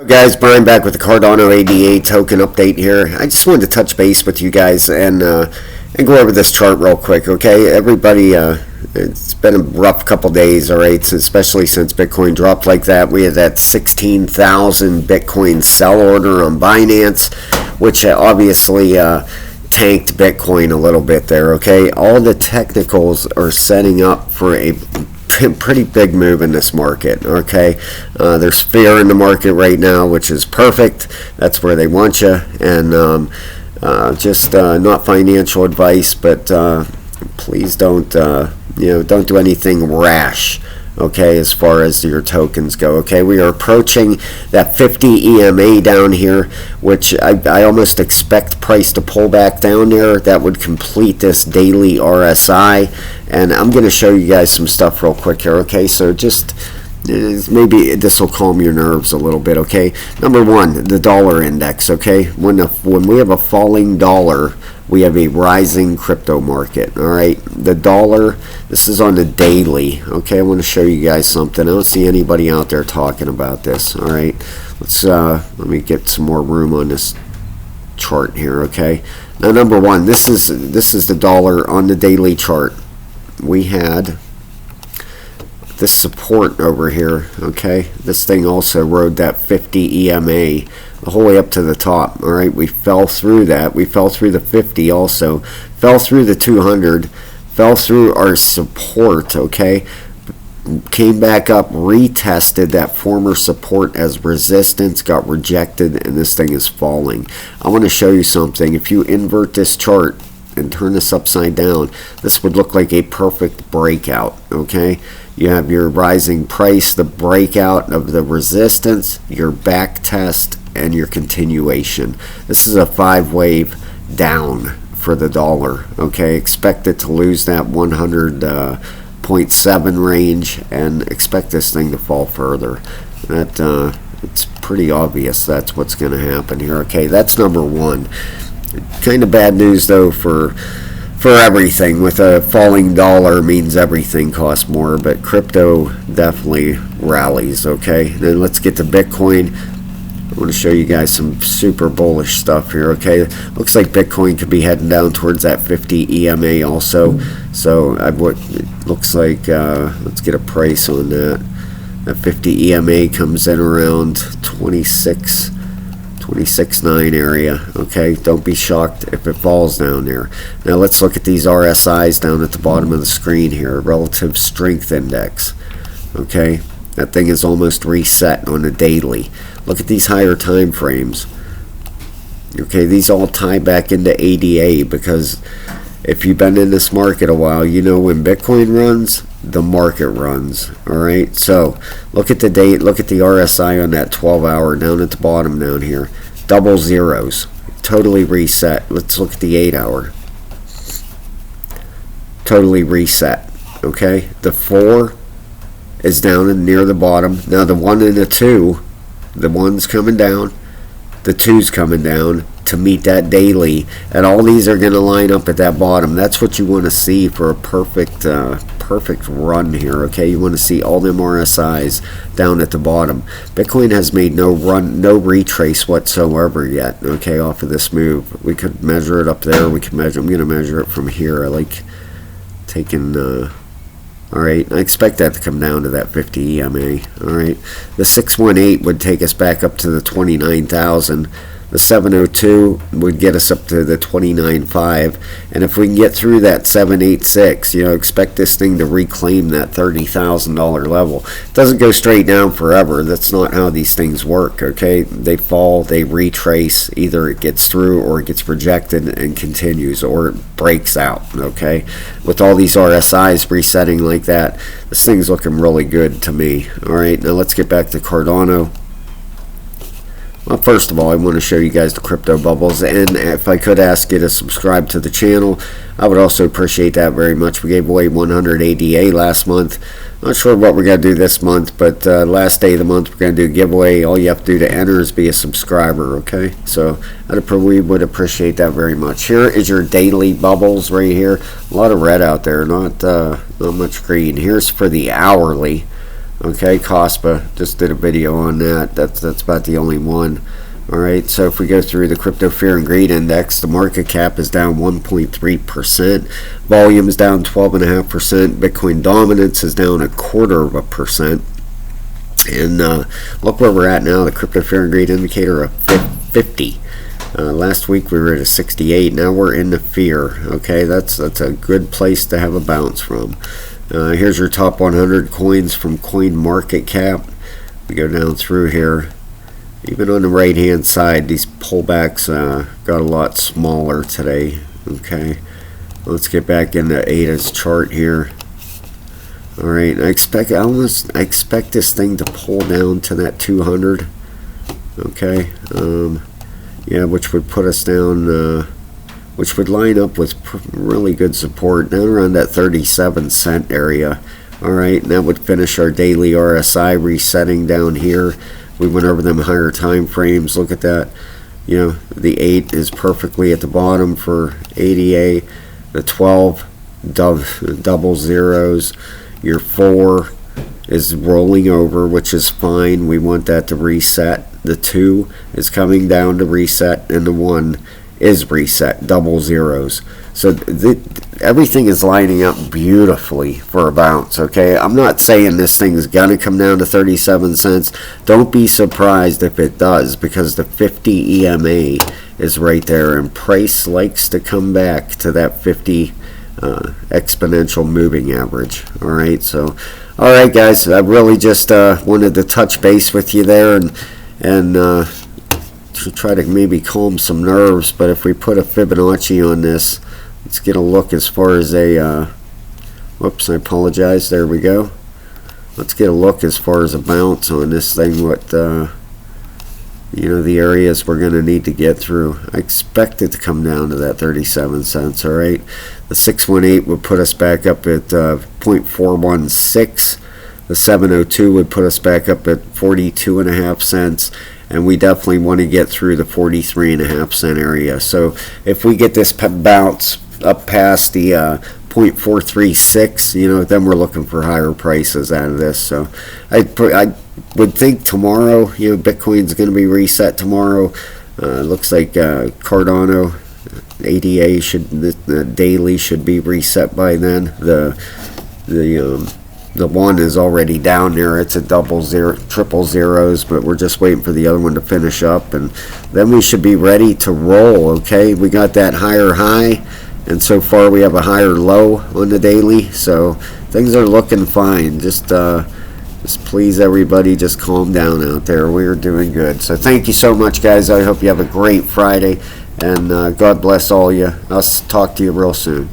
Guys, Brian back with the Cardano ADA token update here. I just wanted to touch base with you guys and go over this chart real quick, okay? Everybody, it's been a rough couple days, all right, especially since Bitcoin dropped like that. We had that 16,000 Bitcoin sell order on Binance, which obviously tanked Bitcoin a little bit there, okay? All the technicals are setting up for a pretty big move in this market, okay? There's fear in the market right now, which is perfect. That's where they want you. And just not financial advice, but please don't don't do anything rash, okay, as far as your tokens go, okay? We are approaching that 50 EMA down here, which I almost expect price to pull back down there. That would complete this daily RSI, and I'm going to show you guys some stuff real quick here, okay? So just maybe this will calm your nerves a little bit, okay? Number one, the dollar index, okay? When we have a falling dollar, we have a rising crypto market, all right? The dollar, this is on the daily, okay? I want to show you guys something. I don't see anybody out there talking about this, all right? Let me get some more room on this chart here, okay? Now, number one, this is the dollar on the daily chart. We had this support over here, okay? This thing also rode that 50 EMA the whole way up to the top, all right? We fell through that. We fell through the 50 also, fell through the 200, fell through our support, okay? Came back up, retested that former support as resistance, got rejected, and this thing is falling. I want to show you something. If you invert this chart and turn this upside down, this would look like a perfect breakout, okay? You have your rising price, the breakout of the resistance, your back test, and your continuation. This is a 5-wave down for the dollar, okay? Expect it to lose that 100.7 range, and expect this thing to fall further. That it's pretty obvious that's what's going to happen here, okay? That's number one. Kind of bad news though for everything. With a falling dollar means everything costs more, but crypto definitely rallies, okay? Then let's get to Bitcoin. I want to show you guys some super bullish stuff here, okay? Looks like Bitcoin could be heading down towards that 50 EMA also. So it looks like, let's get a price on that. That 50 EMA comes in around 26.9 area, okay? Don't be shocked if it falls down there. Now let's look at these RSIs down at the bottom of the screen here. Relative Strength Index, okay? That thing is almost reset on a daily. Look at these higher time frames. Okay, these all tie back into ADA, because if you've been in this market a while, you know when Bitcoin runs, the market runs, all right? So look at the date, look at the RSI on that 12-hour down at the bottom down here. Double zeros, totally reset. Let's look at the 8-hour. Totally reset, okay? The 4 is down near the bottom. Now the 1 and the 2, the 1's coming down, the 2's coming down to meet that daily, and all these are going to line up at that bottom. That's what you want to see for a perfect run here, okay? You want to see all them RSIs down at the bottom. Bitcoin has made no retrace whatsoever yet, okay, off of this move. We could measure it up there. We can measure. I'm going to measure it from here. I like taking alright, I expect that to come down to that 50 EMA. Alright, the 618 would take us back up to the 29,000. The 702 would get us up to the 29.5, and if we can get through that 786, expect this thing to reclaim that $30,000 level. It doesn't go straight down forever. That's not how these things work, okay? They fall, they retrace. Either it gets through, or it gets rejected and continues, or it breaks out, okay? With all these RSIs resetting like that, this thing's looking really good to me. Alright, now let's get back to Cardano. Well, first of all, I want to show you guys the crypto bubbles, and if I could ask you to subscribe to the channel, I would also appreciate that very much. We gave away 100 ADA last month. Not sure what we're going to do this month, but last day of the month we're going to do a giveaway. All you have to do to enter is be a subscriber, okay? So we would appreciate that very much. Here is your daily bubbles right here. A lot of red out there, not much green. Here's for the hourly. Okay, COSPA, just did a video on that. That's about the only one. All right, so if we go through the crypto fear and greed index, the market cap is down 1.3%, volume is down 12.5%, Bitcoin dominance is down 0.25%, and look where we're at now. The crypto fear and greed indicator of 50. Last week we were at a 68. Now we're in the fear. Okay, that's a good place to have a bounce from. Here's your top 100 coins from Coin Market Cap. We go down through here. Even on the right hand side, these pullbacks got a lot smaller today. Okay, let's get back into Ada's chart here. All right, I expect this thing to pull down to that 200. Okay, yeah, which would put us down, which would line up with really good support down around that 37-cent area. All right, and that would finish our daily RSI resetting down here. We went over them higher time frames. Look at that. You know, the 8 is perfectly at the bottom for ADA. The 12 double zeros. Your 4 is rolling over, which is fine. We want that to reset. The 2 is coming down to reset, and the 1 is reset, double zeros. So everything is lining up beautifully for a bounce. Okay, I'm not saying this thing's gonna come down to 37 cents. Don't be surprised if it does, because the 50 EMA is right there, and price likes to come back to that 50 exponential moving average. All right, so all right guys, I really just wanted to touch base with you there and to try to maybe calm some nerves. But if we put a Fibonacci on this, let's get a look as far as a whoops, I apologize, there we go. Let's get a look as far as a bounce on this thing, what you know, the areas we're going to need to get through. I expect it to come down to that 37 cents. All right, the 618 would put us back up at 0.416. The 702 would put us back up at 42.5 cents, and we definitely want to get through the 43.5 cent area. So if we get this bounce up past the 0.436, you know, then we're looking for higher prices out of this. So I would think tomorrow, you know, Bitcoin's going to be reset tomorrow. Looks like Cardano ADA the daily should be reset by then. The 1 is already down there. It's a double zero, triple zeros, but we're just waiting for the other one to finish up, and then we should be ready to roll. Okay, we got that higher high, and so far we have a higher low on the daily, so things are looking fine. Just please everybody, just calm down out there. We're doing good. So thank you so much, guys. I hope you have a great Friday, and God bless all you. I'll talk to you real soon.